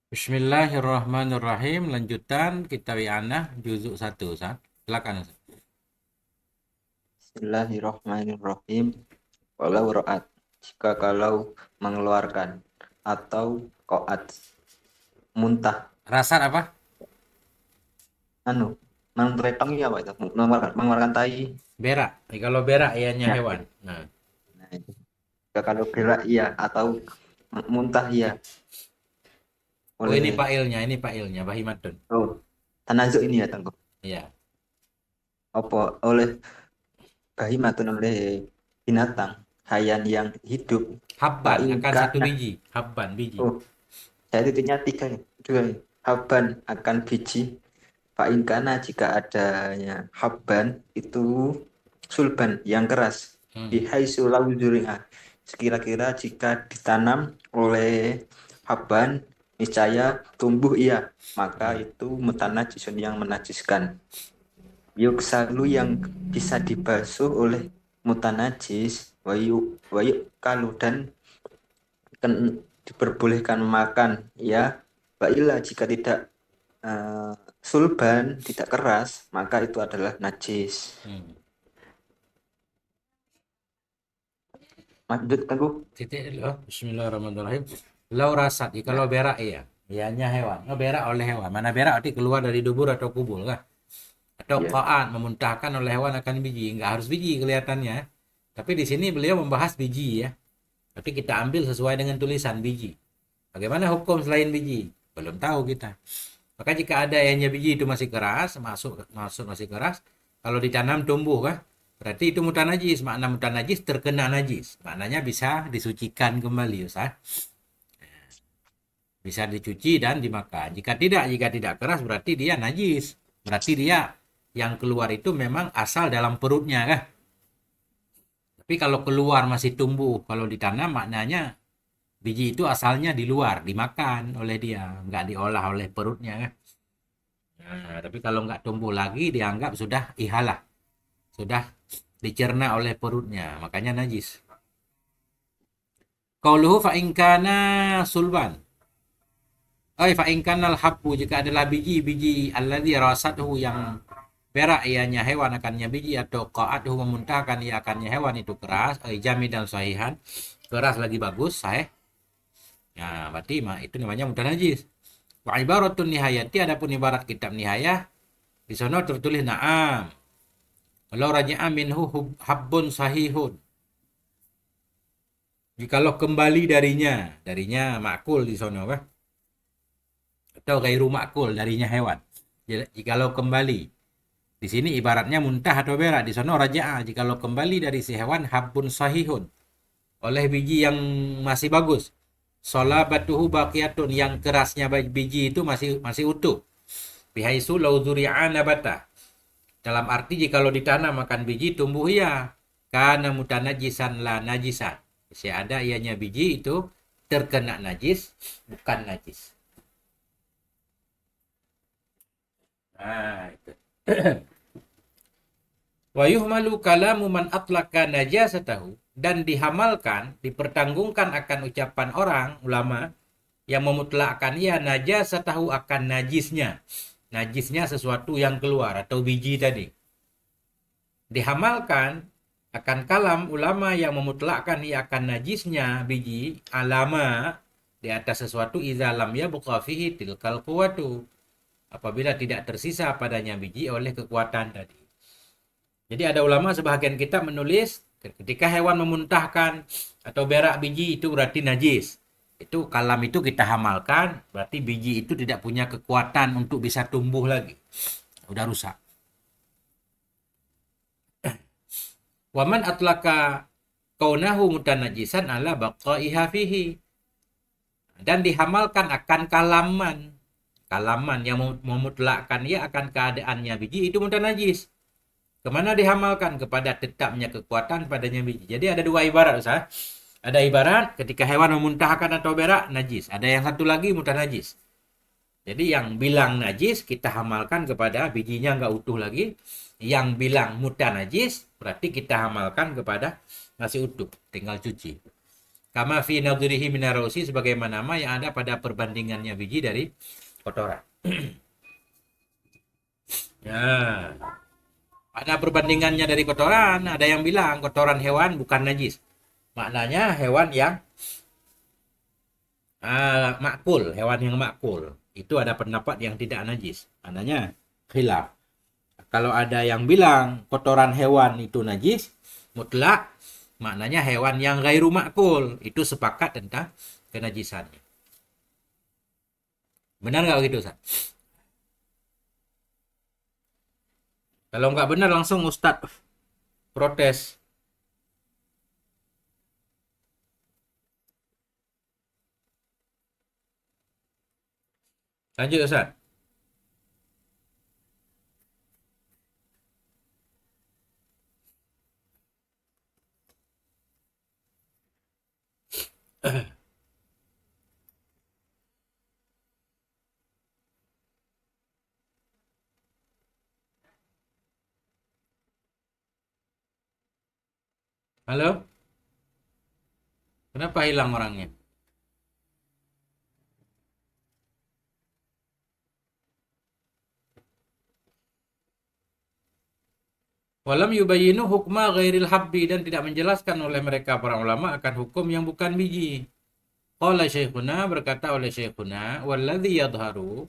Bismillahirrahmanirrahim. Lanjutan kitab I'anah juzuk 1, Ustaz. Silakan, Ustaz. Bismillahirrahmanirrahim. Walau ra'at, jika kalau mengeluarkan atau koat muntah Rasat apa? anu mentretong ya Pak itu mengeluarkan tai Berak. Kalau berak ianya ya. hewan. Nah, Nah, itu. Jika kalau gerak iya atau muntah iya oh ini oleh pailnya, bahimatun. tanazuk ini ya tangguh Iya. apa oleh bahimatun oleh binatang hayan yang hidup Habban akan paingka satu nah biji. Habban biji. oh saya titiknya tiga nih dua nih haban akan biji. Fa'in jika adanya habban itu sulban yang keras Hmm. bihaisu lauzuri'a sekira-kira jika ditanam oleh habban niscaya tumbuh ia maka Hmm. itu mutanajisun yang menajiskan yuksalu yang bisa dibasuh oleh mutanajis wayu kalu dan diperbolehkan makan ya baiklah jika tidak eh, sulban tidak keras maka itu adalah najis. Hmm. Lanjut Teguh. Titik dulu. Bismillahirrahmanirrahim. Lau rasat. Kalau Ya, berak iya. Ianya hewan. Oh, berak oleh hewan. Mana berak arti keluar dari dubur atau kubul kah? Atau ya, qa'at memuntahkan oleh hewan akan biji. Enggak harus biji kelihatannya. Tapi di sini beliau membahas biji ya. Tapi kita ambil sesuai dengan tulisan biji. Bagaimana hukum selain biji? Belum tahu kita. Maka jika ada yang biji itu masih keras, masuk masuk masih keras, kalau ditanam tumbuh kah? Berarti itu mutanajis. Makna mutanajis terkena najis. Maknanya bisa disucikan kembali, Ustaz. Bisa dicuci dan dimakan. Jika tidak keras berarti dia najis. Berarti dia yang keluar itu memang asal dalam perutnya kah? Tapi kalau keluar masih tumbuh, kalau ditanam maknanya biji itu asalnya di luar, dimakan oleh dia, nggak diolah oleh perutnya kan. Nah, tapi kalau nggak tumbuh lagi dianggap sudah ihalah, sudah dicerna oleh perutnya, makanya najis. Qauluhu fa in kana sulban. Ai fa in kana al-habbu jika adalah biji-biji alladzi rasatuhu yang berak ianya hewan akannya biji atau qa'atuhu memuntahkan ia akannya hewan itu keras, ai jamid dan sahihan, keras lagi bagus, sahih. Nah, berarti itu namanya mutanajis. Wa ibaratun nihayati adapun ibarat kitab nihayah di sana tertulis na'am. Kalau raja'a minhu habbun sahihun. Jikalau kembali darinya makul di sana kah? Atau gairu makul darinya hewan. Jikalau kembali di sini ibaratnya muntah atau berak di sana raja'a jikalau kembali dari si hewan habbun sahihun oleh biji yang masih bagus. Solabatuhu baqiyatun yang kerasnya biji itu masih masih utuh. Bihaisu lau zuri'a nabata. Dalam arti jikalau ditanam makan biji tumbuh ya. Karena mutanajisan la najisan. Masih ada ianya biji itu terkena najis, bukan najis. Nah, itu. Wa yuhmalu kalamu man atlaka najasatahu dan dihamalkan, dipertanggungkan akan ucapan orang ulama yang memutlakkan ia najasatahu akan najisnya. Najisnya sesuatu yang keluar atau biji tadi. Dihamalkan akan kalam ulama yang memutlakkan ia akan najisnya biji alama di atas sesuatu izalam ya buka fihi tilkal kuwatu apabila tidak tersisa padanya biji oleh kekuatan tadi. Jadi ada ulama sebahagian kitab menulis ketika hewan memuntahkan atau berak biji itu berarti najis. Itu kalam itu kita hamalkan berarti biji itu tidak punya kekuatan untuk bisa tumbuh lagi. Udah rusak. Waman atlaka kaunahu mutanajisan ala baqaiha fihi dan dihamalkan akan kalaman yang memutlakkan ia akan keadaannya biji itu mutanajis. Kemana dihamalkan? Kepada tetapnya kekuatan padanya biji. Jadi ada dua ibarat, Ustaz. Ada ibarat ketika hewan memuntahkan atau berak najis. Ada yang satu lagi mutanajis. Jadi yang bilang najis kita hamalkan kepada bijinya nggak utuh lagi. Yang bilang mutanajis berarti kita hamalkan kepada masih utuh, tinggal cuci. Kama fi nadhirihi minarosi, sebagaimana nama yang ada pada perbandingannya biji dari kotoran. Ya, ada perbandingannya dari kotoran. Ada yang bilang kotoran hewan bukan najis. Maknanya hewan yang makul, hewan yang makul. Itu ada pendapat yang tidak najis. Maknanya khilaf. Kalau ada yang bilang kotoran hewan itu najis, mutlak, maknanya hewan yang gairu makul. Itu sepakat tentang kenajisannya. Benar nggak begitu, Ustaz? Kalau nggak benar langsung Ustadz protes. Lanjut, Ustaz. Halo? Kenapa hilang orangnya? Walam yubayinu hukma ghairil habbi, dan tidak menjelaskan oleh mereka para ulama akan hukum yang bukan biji. Qala syekhuna, berkata oleh syekhuna, walladhi yadharu,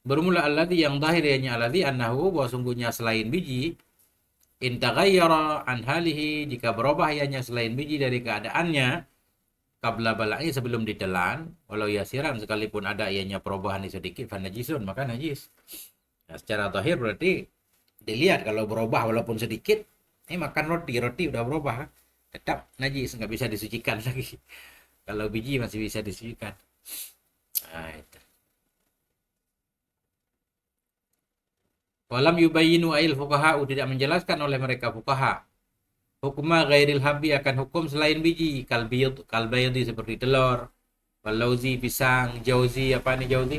bermula alladhi yang zahir ianya alladhi annahu, bahwa sungguhnya selain biji, in taghayyara an halihi, jika berubah ianya selain biji dari keadaannya, qabla bala'i, sebelum ditelan, walau yasiran, sekalipun ada ianya perubahan sedikit, fanajisun, maka najis. Nah, secara zahir berarti dilihat kalau berubah walaupun sedikit, ini makan roti, roti udah berubah, tetap najis, nggak bisa disucikan lagi. Kalau biji masih bisa disucikan. Nah, itu. Walam yubayinu ail fuqaha, tidak menjelaskan oleh mereka fuqaha hukma ghairil habi, akan hukum selain biji, kalbaydi seperti telur, walauzi pisang, jauzi, apa nih jauzi?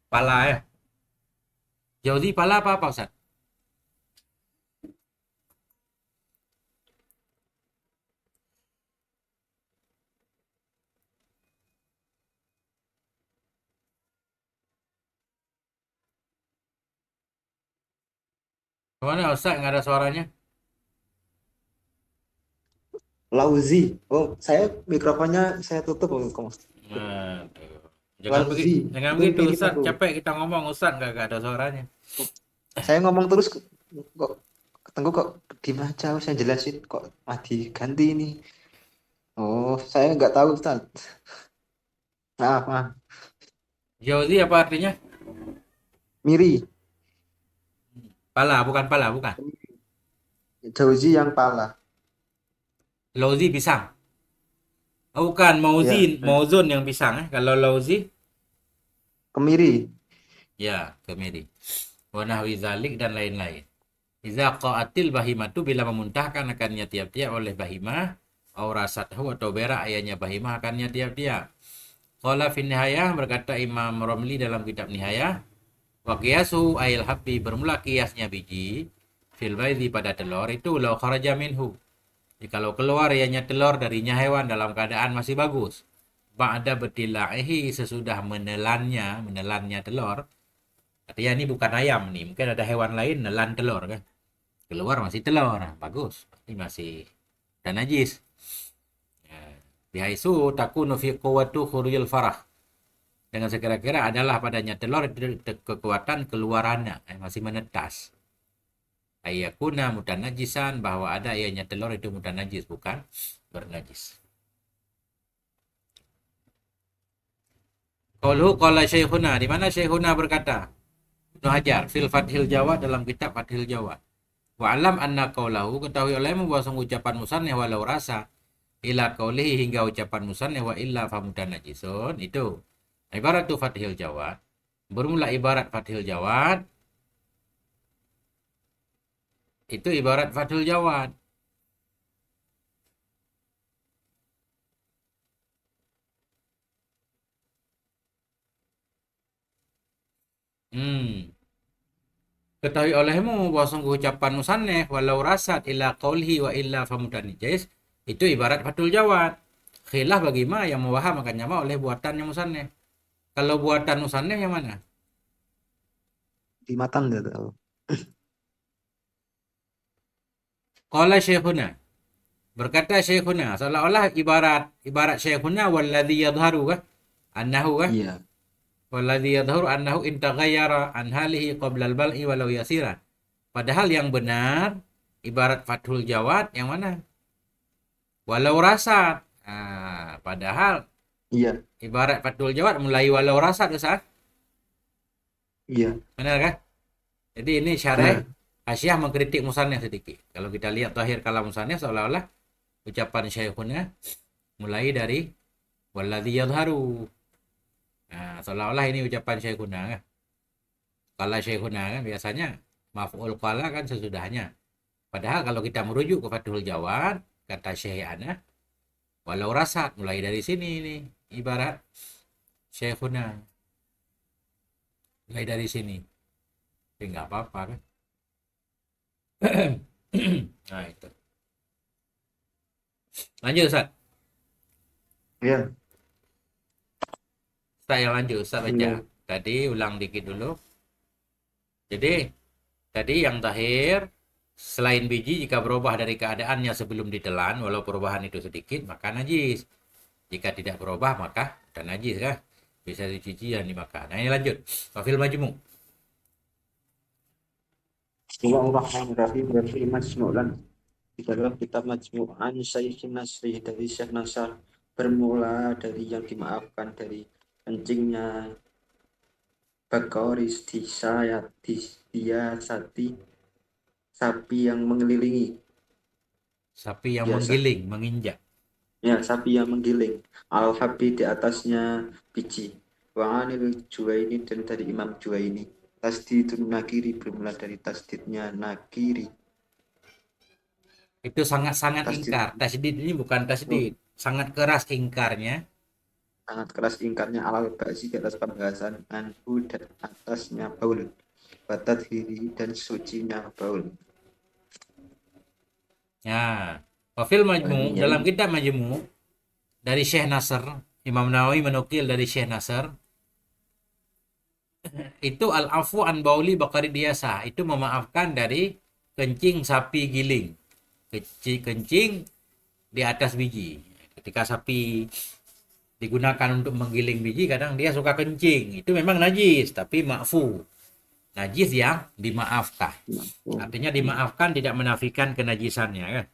Pala ya. Jauzi pala apa Ustaz? Kemana Ustaz? Nggak ada suaranya. Lauzi. Oh, saya mikrofonnya saya tutup kok. Nah, Lauzi. jangan Itu begitu mirip Ustaz, aku. capek kita ngomong Ustaz, nggak ada suaranya. Saya ngomong terus kok ketengku kok diem aja, saya jelasin kok mati ganti ini. Oh, saya nggak tahu Ustaz. Maaf, maaf. Jauzi apa artinya? Miri. Pala, bukan pala, bukan. Jauzi yang pala. Lauzi pisang. Oh, bukan, Ya, mauzun yang pisang. Kalau lauzi, kemiri. ya kemiri. Wa nahwi zalik, dan lain-lain. Iza qa'atil bahimatu, bila memuntahkan akannya tiap-tiap oleh bahimah, au rasathu, atau berak ayahnya bahimah akannya tiap-tiap. Qala fin nihayah, berkata Imam Romli dalam kitab Nihayah, wa qiyasu ayil habbi, bermula kiasnya biji, fil baydhi, pada telur itu, law kharaja minhu, jikalau keluar ianya telur darinya hewan dalam keadaan masih bagus, ba'da betilaihi, sesudah menelannya telur, artinya ini bukan ayam nih, mungkin ada hewan lain nelan telur kan, keluar masih telur, bagus, ini masih dan najis. Ya. Bihaisu takunu fi quwwatu khurujil farah, dengan sekira-kira adalah padanya telur itu kekuatan keluarannya, masih menetas. Ayakuna mutanajisan, bahwa ada ianya telur itu mutanajis, bukan bernajis. Qalu qala syekhuna, di mana syekhuna berkata, Ibnu Hajar fil Fathil Jawad, dalam kitab Fathil Jawad. Wa alam anna qaulahu, ketahui olehmu bahwa ucapan musannif walau rasa, ila qaulihi, hingga ucapan musannif wa illa famutanajisun, itu ibarat tu Fathil Jawad. Bermula ibarat Fathil Jawad, itu ibarat Fathul Jawad. Hmm. Ketahui olehmu bahwa sungguh ucapan musannif walau rasat ila qaulhi wa illa famutanijis, itu ibarat Fathul Jawad. Khilaf bagi ma yang mubaham akan nyama oleh buatannya musannif. Kalau buatan musannif yang mana? Di matan nggak tahu. Qala syekhuna. Berkata syekhuna, seolah-olah ibarat syekhuna walladzi yadhharu kah? Annahu kah? Iya, Walladzi yadhharu annahu in taghayyara an halihi qabla al-bal'i walau yasira. Padahal yang benar ibarat Fathul Jawad yang mana? Walau rasat. Padahal iya, ibarat Fathul Jawad mulai walau rasat Ustaz. iya, Benar kan? Jadi ini syarah benar. Hasyiah mengkritik musannif sedikit. Kalau kita lihat zahir kalam musannif seolah-olah ucapan syekhuna mulai dari walladzi yadhharu. Seolah-olah ini ucapan syekhuna kan. Kalau syekhuna kan biasanya maf'ul qala kan sesudahnya. Padahal kalau kita merujuk ke Fathul Jawad, kata Syekh Ana, walau rasat mulai dari sini nih ibarat syekhuna mulai dari sini. Tapi nggak apa-apa kan. Nah itu. Lanjut Ustaz. Iya, Ustaz yang lanjut Ustaz baca. iya. Tadi ulang dikit dulu. Jadi tadi yang tahir selain biji jika berubah dari keadaannya sebelum ditelan walau perubahan itu sedikit maka najis. Jika tidak berubah maka bukan najis kan. Bisa dicuci dan dimakan. Nah ini lanjut. Wafil majmu. Bismillahirrahmanirrahim. Wa Majmu'lan di dalam kitab Majmu'an Syekh Nasri dari Syekh Nasar bermula dari yang dimaafkan dari kencingnya Bakoris diasiati sapi yang mengelilingi Sapi yang biasa menggiling, menginjak. ya sapi yang menggiling al-habi di atasnya biji wa anil Juwaini dan dari Imam Juwaini tasdidun nakiri bermula dari tasdidnya nakiri Itu sangat-sangat tasdid ingkar. Tasdid ini bukan tasdid. Sangat keras ingkarnya. sangat keras ingkarnya alal ba'si di atas pembahasan anhu dan atasnya baul batat hiri dan sucinya baul. Ya. Wafil majmu. Ya, Dalam kitab majmu. Dari Syekh Nasr. Imam Nawawi menukil dari Syekh Nasr. Itu al-afu an bauli bakari biasa. Itu memaafkan dari kencing sapi giling. Kencing di atas biji. Ketika sapi digunakan untuk menggiling biji, kadang dia suka kencing. Itu memang najis, tapi ma'fu. Najis yang dimaafkan. Artinya dimaafkan tidak menafikan kenajisannya kan.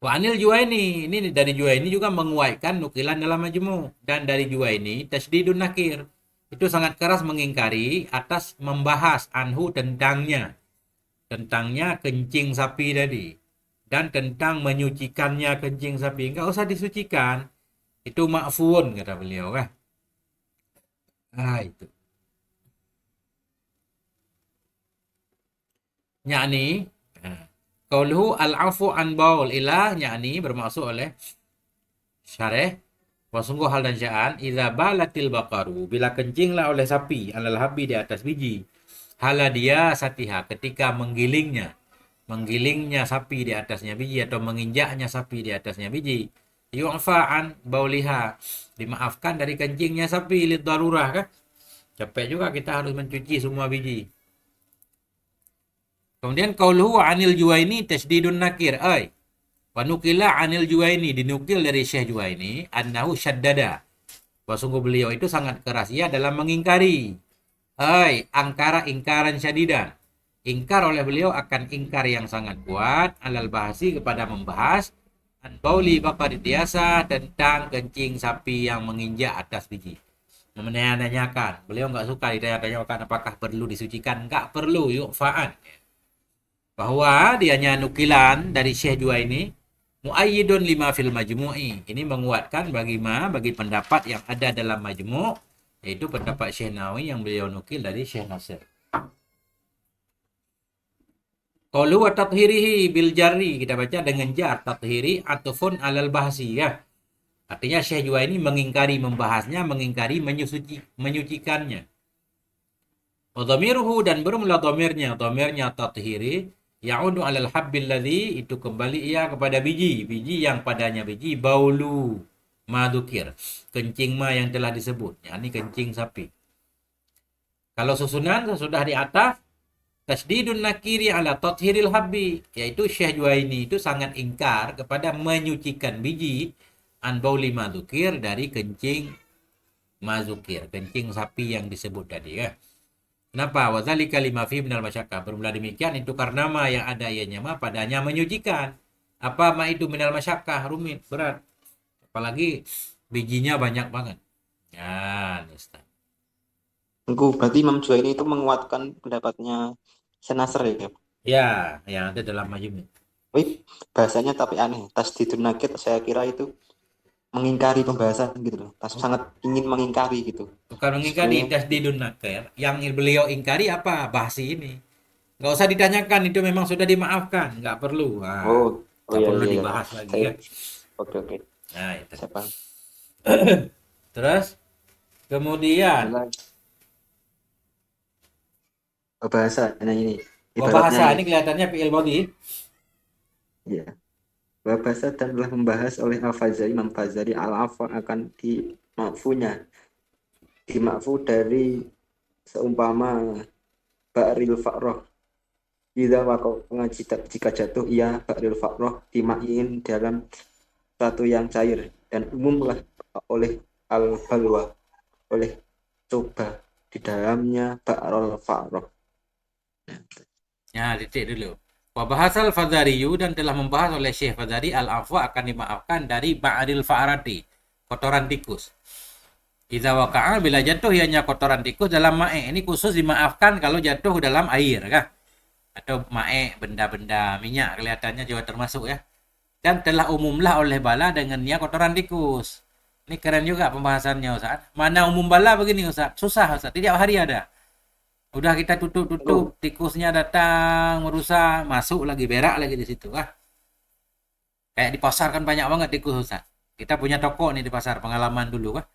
Wa anil Juwaini, ini dari Juwaini juga menguatkan nukilan dalam majmu. Dan dari Juwaini tasdidun nakir. Itu sangat keras mengingkari atas membahas anhu tentangnya. Tentangnya kencing sapi tadi. Dan tentang menyucikannya kencing sapi. Enggak usah disucikan. Itu ma'fuun kata beliau kan. Itu. Yakni qauluhu al-afu an baul ilah yakni bermaksud oleh syarih sungguh hal dan sya'an idza balatil baqaru bila kencinglah oleh sapi alal habi di atas biji hala dia satiha ketika menggilingnya sapi di atasnya biji atau menginjaknya sapi di atasnya biji yu'fa'an bauliha dimaafkan dari kencingnya sapi lid darurah kan capek juga kita harus mencuci semua biji. Kemudian qauluhu anil Juwaini tasdidun nakir wa nukila anil Juwaini dinukil dari Syekh Juwaini annahu syaddada bahwa sungguh beliau itu sangat keras ia dalam mengingkari angkara ingkaran syadidan ingkar oleh beliau akan ingkar yang sangat kuat alal bahasi kepada membahas an bauli baqari biasa tentang kencing sapi yang menginjak atas biji menanyakan beliau nggak suka ditanya-tanyakan apakah perlu disucikan nggak perlu yu'fa'an bahwa dianya nukilan dari Syekh Juwaini muayyidun lima fil majmu'i ini menguatkan bagi pendapat yang ada dalam majmu' yaitu pendapat Syekh Nawawi yang beliau nukil dari Syekh Nasir. Qaulu wa tathhirihi bil jarri kita baca dengan jar tathhiri atufun alal bahsi ya. Artinya Syekh Juwaini mengingkari membahasnya, mengingkari menyucikannya. Wa dhamiruhu dan bermula dhamirnya tathhiri Ya'udu 'alal habbil ladzi, itu kembali ia kepada biji yang padanya biji baulu madukir, kencing ma yang telah disebut, yakni kencing sapi. Kalau susunan sudah di atas, tasdidun nakiri ala tathhiril habbi, yaitu Syekh Juwaini itu sangat ingkar kepada menyucikan biji an bauli madukir, dari kencing mazukir, kencing sapi yang disebut tadi ya. Kenapa? Wadzalika lima fi minal masyakkah. Bermula demikian itu karena ma yang ada ianya ma padanya menyucikan. Apa ma itu minal masyakkah, rumit, berat. Apalagi bijinya banyak banget. Ya, Ustaz. Tengku, berarti Imam Juwaini itu menguatkan pendapatnya Senasr ya. Ya, yang ada dalam majmu. Wih, bahasanya tapi aneh. Tasdidun nakir saya kira itu mengingkari pembahasan gitu loh. Sangat ingin mengingkari gitu. Bukan mengingkari Sebenarnya tasdidun nakir. Yang beliau ingkari apa? Bahasi ini. Nggak usah ditanyakan, itu memang sudah dimaafkan. Nggak perlu. Nah, oh oh nggak iya perlu iya iya. dibahas lagi Saya ya. oke oke. Nah, itu. Saya paham. Terus, kemudian, Mulai. Oh, bahasa nah ini ibaratnya bahasa ini. ini kelihatannya fi'il body. Ya. Bahasa dan telah membahas oleh Al-Fazari, Imam Fazari al-afa akan dimakfu dari seumpama Ba'ril Fa'roh. Bila wakau pengaji jika jatuh ia Ba'ril Fa'roh dimain dalam satu yang cair dan umumlah oleh al-balwa, oleh coba di dalamnya Ba'rul Fa'roh. Ya, titik dulu. Wabahasal Fadhariyu, dan telah membahas oleh Syekh Fadhari al-afwa akan dimaafkan dari ba'ril fa'arati, kotoran tikus. Idza waqa'a, bila jatuh ianya kotoran tikus dalam ma'e. Ini khusus dimaafkan kalau jatuh dalam air kah? Atau ma'e, benda-benda minyak kelihatannya juga termasuk ya. Dan telah umumlah oleh bala dengannya kotoran tikus. Ini keren juga pembahasannya Ustaz. Mana umum bala begini Ustaz? Susah Ustaz. Tiap hari ada. Udah kita tutup-tutup, Lalu, tikusnya datang merusak, masuk lagi, berak lagi di situ. Kayak di pasar kan banyak banget tikus Ustaz. Kita punya toko nih di pasar, pengalaman dulu kah.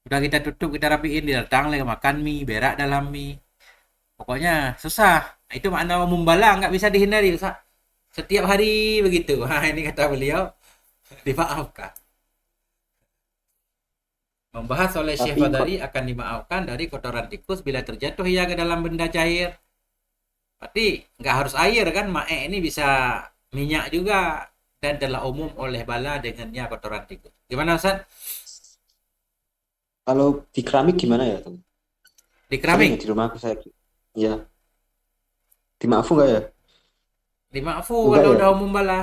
Udah kita tutup, kita rapiin, dia datang lagi makan mie, berak dalam mie. Pokoknya susah. Itu makna umum bala, nggak bisa dihindari Ustaz. Setiap hari begitu. Wah, ini kata beliau, dimaafkan. Membahas oleh Syekh tapi kok Fadari akan dimaafkan dari kotoran tikus bila terjatuh ia ke dalam benda cair. Berarti nggak harus air kan, mae ini bisa minyak juga, dan telah umum oleh bala dengannya kotoran tikus. Gimana Ustaz? kalau di keramik gimana ya? Di Sering ya keramik, di rumahku saya. Ya, dimaafu nggak ya? di maafu Enggak kalau ya. udah umum bala.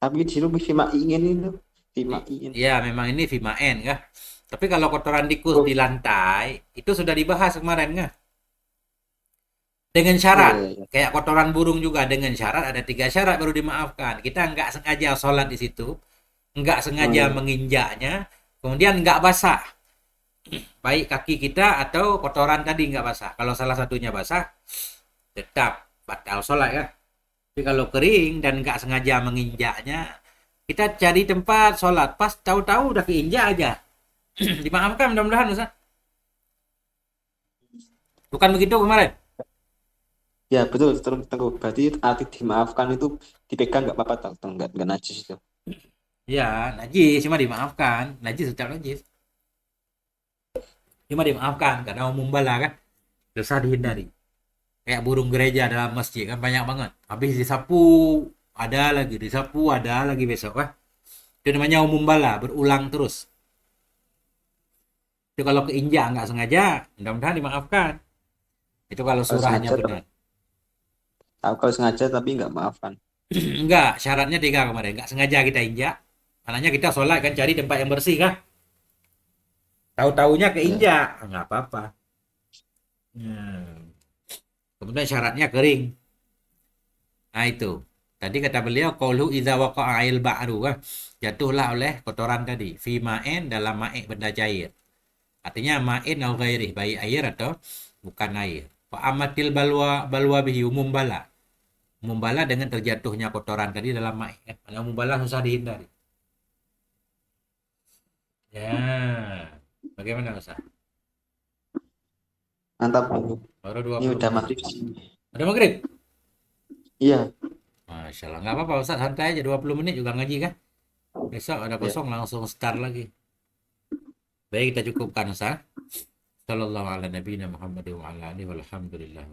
Tapi di sini Vima ingin itu, Vima ingin. Ya memang ini Vimaen kah? Tapi kalau kotoran tikus di Oh, lantai itu sudah dibahas kemarin kah? Dengan iya syarat, iya iya. kayak kotoran burung juga dengan syarat, ada 3 syarat baru dimaafkan. Kita nggak sengaja sholat di situ, nggak Oh sengaja iya. menginjaknya, kemudian nggak basah, baik kaki kita atau kotoran tadi nggak basah. Kalau salah satunya basah, tetap batal sholat ya. Tapi kalau kering dan nggak sengaja menginjaknya, kita cari tempat sholat, pas tahu-tahu udah keinjak aja. Dimaafkan mudah-mudahan Ustaz. Bukan begitu kemarin? Ya betul, tunggu. Berarti arti dimaafkan itu dipegang nggak apa-apa tau, nggak najis itu. Ya, najis cuma dimaafkan. Najis tetap najis. Cuma dimaafkan karena umum bala kan. Dosa dihindari. Kayak burung gereja dalam masjid kan banyak banget. Habis disapu, ada lagi, disapu, ada lagi besok kan. Itu namanya umum bala, berulang terus. Itu kalau keinjak nggak sengaja, mudah-mudahan dimaafkan. Itu kalau Kalau surahnya sengaja, benar. kalau sengaja tapi nggak maafkan. Enggak, syaratnya 3 kemarin. Enggak sengaja kita injak. Maknanya kita sholat kan cari tempat yang bersih kan. Tahu-taunya Ya. keinjak, nggak apa-apa. Hmm. Kemudian syaratnya kering. Nah itu. Tadi kata beliau, qaulu idza waqa'il ba'ru, jatuhlah oleh kotoran tadi. Fi ma'in, dalam ma'in, benda cair. Artinya ma'in au ghairi, baik air atau bukan air. Fa amatil balwa balwa bihi, umum bala. Umum bala dengan terjatuhnya kotoran tadi dalam ma'in. Karena umum bala susah dihindari. Ya. Bagaimana Ustaz? Mantap. Baru Ini 20 udah menit. maghrib. Udah maghrib? Iya, Masya Allah. Nggak apa-apa Ustaz, santai aja. 20 menit juga ngaji kan. Besok ada iya. kosong langsung start lagi. Baik, kita cukupkan Ustaz. Sallallahu ala nabiyina Muhammad wa ala alihi walhamdulillah.